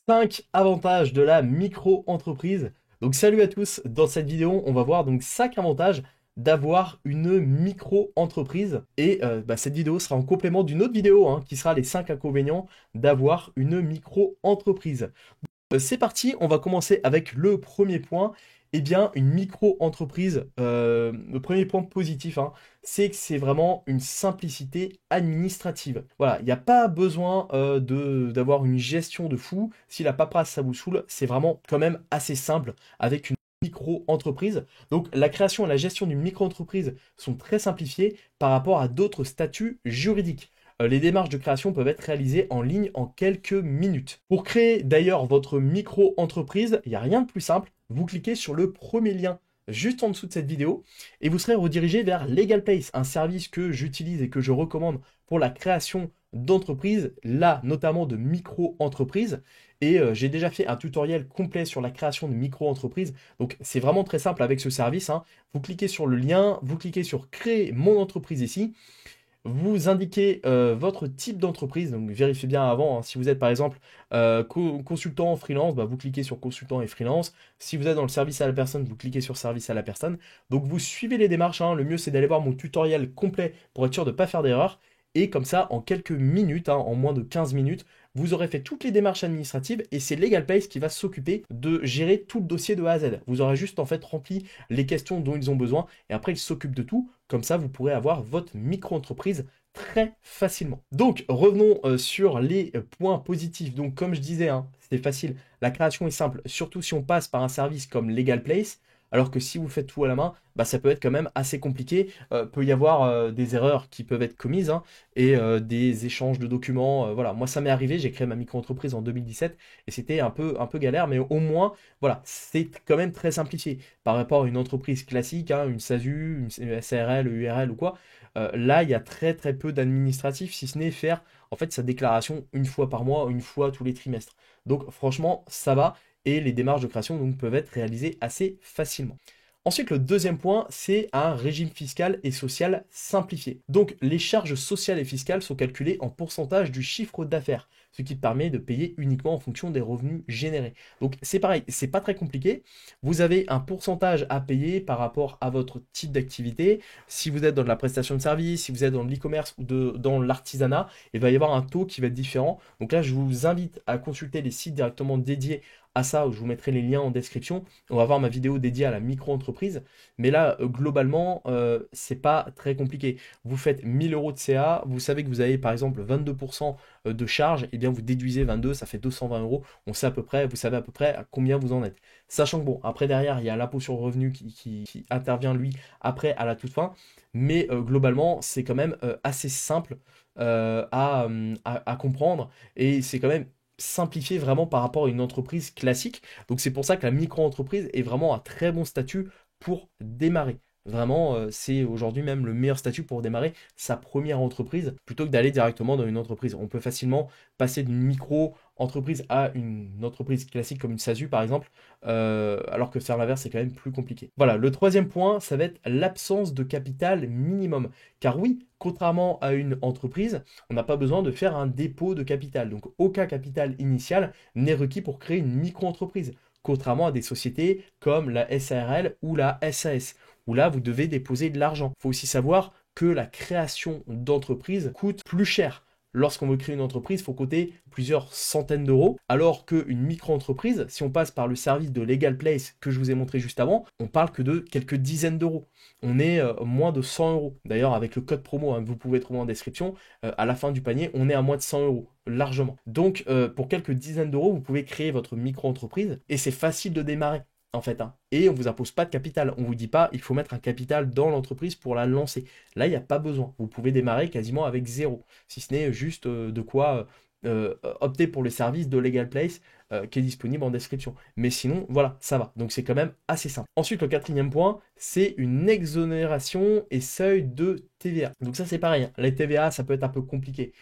5 avantages de la micro-entreprise. Donc salut à tous, dans cette vidéo on va voir donc 5 avantages d'avoir une micro-entreprise et cette vidéo sera en complément d'une autre vidéo qui sera les 5 inconvénients d'avoir une micro-entreprise. C'est parti, on va commencer avec le premier point. Eh bien, une micro-entreprise, le premier point positif, c'est que c'est vraiment une simplicité administrative. Voilà, il n'y a pas besoin d'avoir une gestion de fou. Si la paperasse, ça vous saoule, c'est vraiment quand même assez simple avec une micro-entreprise. Donc, la création et la gestion d'une micro-entreprise sont très simplifiées par rapport à d'autres statuts juridiques. Les démarches de création peuvent être réalisées en ligne en quelques minutes. Pour créer d'ailleurs votre micro-entreprise, il n'y a rien de plus simple. Vous cliquez sur le premier lien juste en dessous de cette vidéo et vous serez redirigé vers LegalPlace, un service que j'utilise et que je recommande pour la création d'entreprises, là notamment de micro-entreprises. Et j'ai déjà fait un tutoriel complet sur la création de micro-entreprises. Donc c'est vraiment très simple avec ce service. Vous cliquez sur le lien, vous cliquez sur créer mon entreprise ici. Vous indiquez votre type d'entreprise, donc vérifiez bien avant. Si vous êtes par exemple consultant freelance, vous cliquez sur consultant et freelance. Si vous êtes dans le service à la personne, vous cliquez sur service à la personne. Donc vous suivez les démarches. Le mieux c'est d'aller voir mon tutoriel complet pour être sûr de ne pas faire d'erreur. Et comme ça, en quelques minutes, en moins de 15 minutes, vous aurez fait toutes les démarches administratives et c'est LegalPlace qui va s'occuper de gérer tout le dossier de A à Z. Vous aurez juste en fait rempli les questions dont ils ont besoin et après ils s'occupent de tout. Comme ça, vous pourrez avoir votre micro-entreprise très facilement. Donc, revenons sur les points positifs. Donc, comme je disais, c'est facile. La création est simple, surtout si on passe par un service comme LegalPlace. Alors que si vous faites tout à la main, ça peut être quand même assez compliqué. Peut y avoir des erreurs qui peuvent être commises et des échanges de documents. Voilà, moi ça m'est arrivé, j'ai créé ma micro-entreprise en 2017 et c'était un peu galère, mais au moins, voilà, c'est quand même très simplifié par rapport à une entreprise classique, une SASU, une SARL, URL ou quoi. Là, il y a très très peu d'administratifs, si ce n'est faire en fait sa déclaration une fois par mois, une fois tous les trimestres. Donc franchement, ça va et les démarches de création donc, peuvent être réalisées assez facilement. Ensuite, le deuxième point, c'est un régime fiscal et social simplifié. Donc, les charges sociales et fiscales sont calculées en pourcentage du chiffre d'affaires, ce qui permet de payer uniquement en fonction des revenus générés. Donc, c'est pareil, c'est pas très compliqué. Vous avez un pourcentage à payer par rapport à votre type d'activité. Si vous êtes dans de la prestation de service, si vous êtes dans l'e-commerce ou dans l'artisanat, il va y avoir un taux qui va être différent. Donc là, je vous invite à consulter les sites directement dédiés à ça, où je vous mettrai les liens en description. On va voir ma vidéo dédiée à la micro-entreprise. Mais là, globalement, c'est pas très compliqué. Vous faites 1000 euros de CA, vous savez que vous avez par exemple 22% de charge, et bien vous déduisez 22, ça fait 220 euros. On sait à peu près, vous savez à peu près à combien vous en êtes. Sachant que bon, après derrière, il y a l'impôt sur le revenu qui intervient lui après à la toute fin. Mais globalement, c'est quand même assez simple à comprendre et c'est quand même simplifié vraiment par rapport à une entreprise classique. Donc c'est pour ça que la micro-entreprise est vraiment un très bon statut pour démarrer. Vraiment, c'est aujourd'hui même le meilleur statut pour démarrer sa première entreprise plutôt que d'aller directement dans une entreprise. On peut facilement passer d'une micro-entreprise à une entreprise classique comme une SASU par exemple, alors que faire l'inverse c'est quand même plus compliqué. Voilà, le troisième point, ça va être l'absence de capital minimum. Car oui, contrairement à une entreprise, on n'a pas besoin de faire un dépôt de capital. Donc aucun capital initial n'est requis pour créer une micro-entreprise. Contrairement à des sociétés comme la SARL ou la SAS, où là, vous devez déposer de l'argent. Il faut aussi savoir que la création d'entreprise coûte plus cher. Lorsqu'on veut créer une entreprise, il faut compter plusieurs centaines d'euros, alors qu'une micro-entreprise, si on passe par le service de LegalPlace que je vous ai montré juste avant, on parle que de quelques dizaines d'euros. On est moins de 100 euros. D'ailleurs, avec le code promo que vous pouvez trouver en description, à la fin du panier, on est à moins de 100 euros, largement. Donc, pour quelques dizaines d'euros, vous pouvez créer votre micro-entreprise et c'est facile de démarrer en fait. Et on ne vous impose pas de capital. On ne vous dit pas il faut mettre un capital dans l'entreprise pour la lancer. Là, il n'y a pas besoin. Vous pouvez démarrer quasiment avec zéro. Si ce n'est juste de quoi opter pour le service de LegalPlace qui est disponible en description. Mais sinon, voilà, ça va. Donc c'est quand même assez simple. Ensuite, le quatrième point, c'est une exonération et seuil de TVA. Donc ça, c'est pareil. Les TVA, ça peut être un peu compliqué.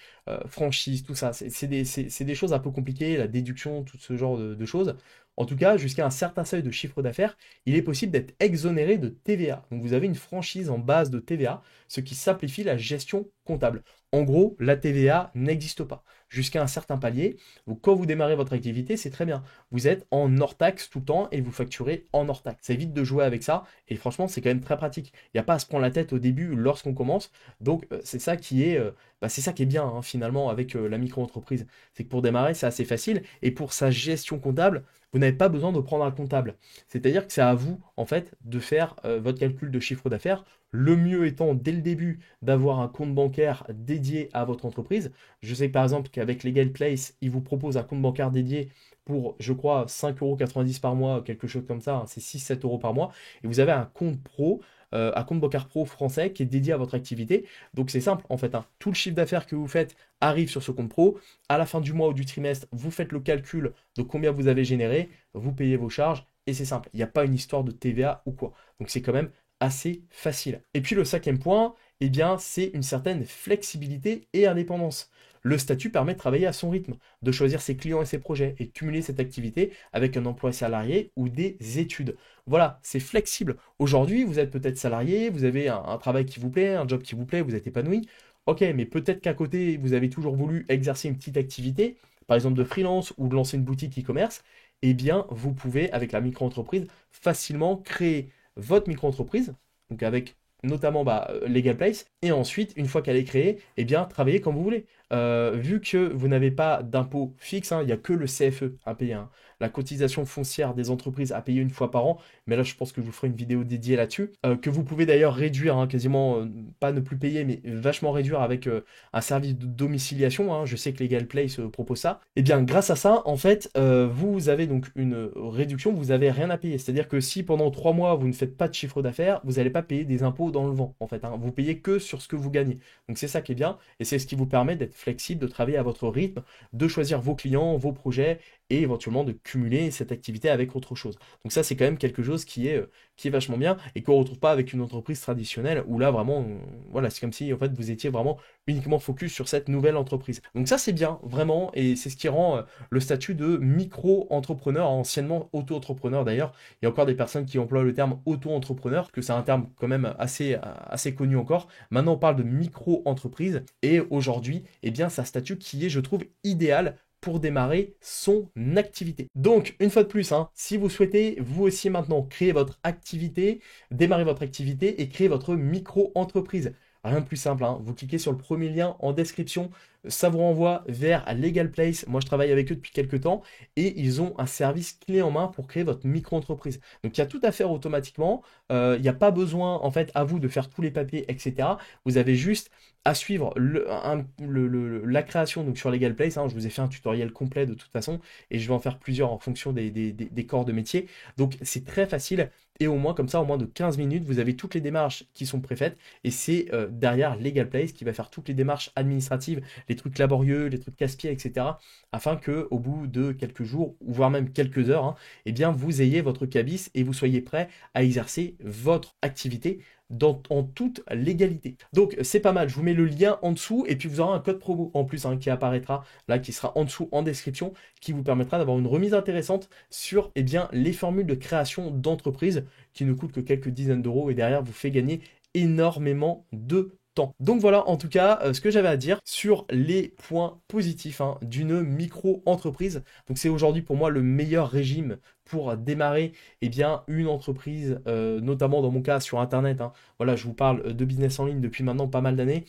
Franchise, tout ça, c'est des choses un peu compliquées, la déduction, tout ce genre de choses. En tout cas, jusqu'à un certain seuil de chiffre d'affaires, il est possible d'être exonéré de TVA. Donc vous avez une franchise en base de TVA, ce qui simplifie la gestion comptable. En gros, la TVA n'existe pas. Jusqu'à un certain palier, donc quand vous démarrez votre activité, c'est très bien. Vous êtes en hors taxe tout le temps et vous facturez en hors taxe. Ça évite de jouer avec ça et franchement, c'est quand même très pratique. Il n'y a pas à se prendre la tête au début lorsqu'on commence. Donc, c'est ça qui est bien hein, finalement avec la micro-entreprise. C'est que pour démarrer, c'est assez facile et pour sa gestion comptable, vous n'avez pas besoin de prendre un comptable. C'est-à-dire que c'est à vous, en fait, de faire votre calcul de chiffre d'affaires. Le mieux étant, dès le début, d'avoir un compte bancaire dédié à votre entreprise. Je sais que par exemple, qu'avec Legal Place, ils vous proposent un compte bancaire dédié pour, je crois, 5,90 € par mois, quelque chose comme ça. Hein, c'est 6-7 € par mois. Et vous avez un compte pro, un compte bancaire pro français qui est dédié à votre activité. Donc c'est simple, en fait. Hein. Tout le chiffre d'affaires que vous faites arrive sur ce compte pro. À la fin du mois ou du trimestre, vous faites le calcul de combien vous avez généré, vous payez vos charges et c'est simple. Il n'y a pas une histoire de TVA ou quoi. Donc c'est quand même assez facile. Et puis le cinquième point, eh bien, c'est une certaine flexibilité et indépendance. Le statut permet de travailler à son rythme, de choisir ses clients et ses projets et de cumuler cette activité avec un emploi salarié ou des études. Voilà, c'est flexible. Aujourd'hui, vous êtes peut-être salarié, vous avez un travail qui vous plaît, un job qui vous plaît, vous êtes épanoui. Ok, mais peut-être qu'à côté, vous avez toujours voulu exercer une petite activité, par exemple de freelance ou de lancer une boutique e-commerce. Eh bien, vous pouvez, avec la micro-entreprise, facilement créer votre micro-entreprise, donc avec notamment Legal Place, et ensuite, une fois qu'elle est créée, eh bien, travailler comme vous voulez. Vu que vous n'avez pas d'impôt fixe, hein, il n'y a que le CFE à payer, hein, la cotisation foncière des entreprises à payer une fois par an, mais là je pense que je vous ferai une vidéo dédiée là-dessus, que vous pouvez d'ailleurs réduire, hein, quasiment, pas ne plus payer, mais vachement réduire avec un service de domiciliation, hein, je sais que Legal Place propose ça, et bien grâce à ça, en fait, vous avez donc une réduction, vous n'avez rien à payer, c'est-à-dire que si pendant 3 mois vous ne faites pas de chiffre d'affaires, vous n'allez pas payer des impôts dans le vent, en fait, hein, vous payez que sur ce que vous gagnez, donc c'est ça qui est bien, et c'est ce qui vous permet d'être flexible, de travailler à votre rythme, de choisir vos clients, vos projets, et éventuellement de cumuler cette activité avec autre chose. Donc ça, c'est quand même quelque chose qui est vachement bien et qu'on ne retrouve pas avec une entreprise traditionnelle où là, vraiment, voilà, c'est comme si en fait, vous étiez vraiment uniquement focus sur cette nouvelle entreprise. Donc ça, c'est bien, vraiment, et c'est ce qui rend le statut de micro-entrepreneur, anciennement auto-entrepreneur d'ailleurs. Il y a encore des personnes qui emploient le terme auto-entrepreneur, parce que c'est un terme quand même assez connu encore. Maintenant, on parle de micro-entreprise, et aujourd'hui, eh bien, c'est un statut qui est, je trouve, idéal pour démarrer son activité. Donc, une fois de plus, hein, si vous souhaitez, vous aussi maintenant, créer votre activité, démarrer votre activité et créer votre micro-entreprise. Rien de plus simple, hein. Vous cliquez sur le premier lien en description, ça vous renvoie vers Legal Place. Moi, je travaille avec eux depuis quelques temps et ils ont un service clé en main pour créer votre micro-entreprise. Donc, il y a tout à faire automatiquement. Il n'y a pas besoin, en fait, à vous de faire tous les papiers, etc. Vous avez juste à suivre la création donc sur Legal Place. Hein. Je vous ai fait un tutoriel complet de toute façon et je vais en faire plusieurs en fonction des corps de métier. Donc, c'est très facile. Et au moins, comme ça, au moins de 15 minutes, vous avez toutes les démarches qui sont préfaites. Et c'est derrière Legal Place qui va faire toutes les démarches administratives, les trucs laborieux, les trucs casse-pieds, etc. Afin que, au bout de quelques jours, ou voire même quelques heures, hein, eh bien, vous ayez votre cabis et vous soyez prêt à exercer votre activité en toute légalité. Donc c'est pas mal, je vous mets le lien en dessous et puis vous aurez un code promo en plus hein, qui apparaîtra là, qui sera en dessous en description, qui vous permettra d'avoir une remise intéressante sur eh bien, les formules de création d'entreprise qui ne coûtent que quelques dizaines d'euros et derrière vous fait gagner énormément de temps. Donc voilà en tout cas ce que j'avais à dire sur les points positifs hein, d'une micro-entreprise. Donc c'est aujourd'hui pour moi le meilleur régime pour démarrer eh bien, une entreprise, notamment dans mon cas sur Internet. Hein. Voilà, je vous parle de business en ligne depuis maintenant pas mal d'années.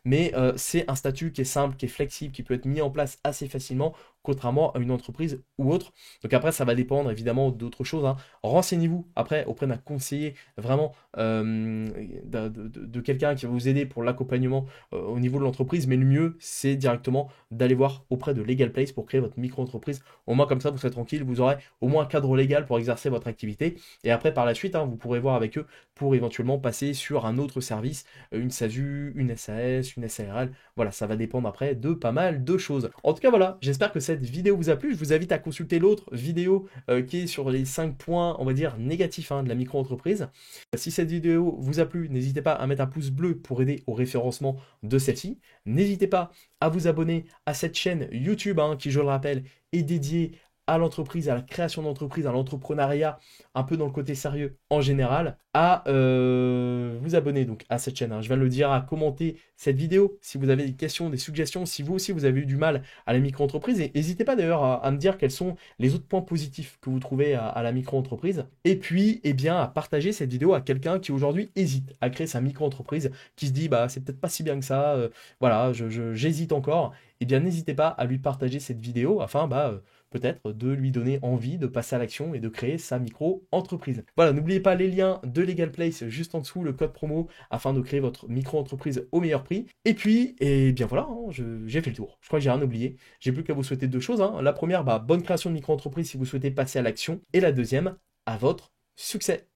Mais c'est un statut qui est simple, qui est flexible, qui peut être mis en place assez facilement, contrairement à une entreprise ou autre. Donc après, ça va dépendre évidemment d'autres choses. Hein. Renseignez-vous après auprès d'un conseiller, vraiment de quelqu'un qui va vous aider pour l'accompagnement au niveau de l'entreprise. Mais le mieux, c'est directement d'aller voir auprès de Legal Place pour créer votre micro-entreprise. Au moins comme ça, vous serez tranquille, vous aurez au moins un cadre légal pour exercer votre activité. Et après, par la suite, hein, vous pourrez voir avec eux pour éventuellement passer sur un autre service, une SASU, une SAS, une SARL. Voilà, ça va dépendre après de pas mal de choses. En tout cas, voilà, j'espère que cette vidéo vous a plu. Je vous invite à consulter l'autre vidéo qui est sur les 5 points, on va dire, négatifs hein, de la micro-entreprise. Si cette vidéo vous a plu, n'hésitez pas à mettre un pouce bleu pour aider au référencement de celle-ci. N'hésitez pas à vous abonner à cette chaîne YouTube hein, qui, je le rappelle, est dédiée à l'entreprise, à la création d'entreprise, à l'entrepreneuriat, un peu dans le côté sérieux en général, à vous abonner donc à cette chaîne, hein. Je viens de le dire, à commenter cette vidéo si vous avez des questions, des suggestions, si vous aussi vous avez eu du mal à la micro-entreprise. Et n'hésitez pas d'ailleurs à me dire quels sont les autres points positifs que vous trouvez à la micro-entreprise. Et puis, eh bien, à partager cette vidéo à quelqu'un qui aujourd'hui hésite à créer sa micro-entreprise, qui se dit, bah, c'est peut-être pas si bien que ça, voilà, j'hésite encore. Eh bien, n'hésitez pas à lui partager cette vidéo afin, bah, peut-être de lui donner envie de passer à l'action et de créer sa micro-entreprise. Voilà, n'oubliez pas les liens de Legal Place juste en dessous, le code promo afin de créer votre micro-entreprise au meilleur prix. Et puis, eh bien voilà, hein, j'ai fait le tour. Je crois que j'ai rien oublié. J'ai plus qu'à vous souhaiter deux choses, hein. La première, bah, bonne création de micro-entreprise si vous souhaitez passer à l'action. Et la deuxième, à votre succès.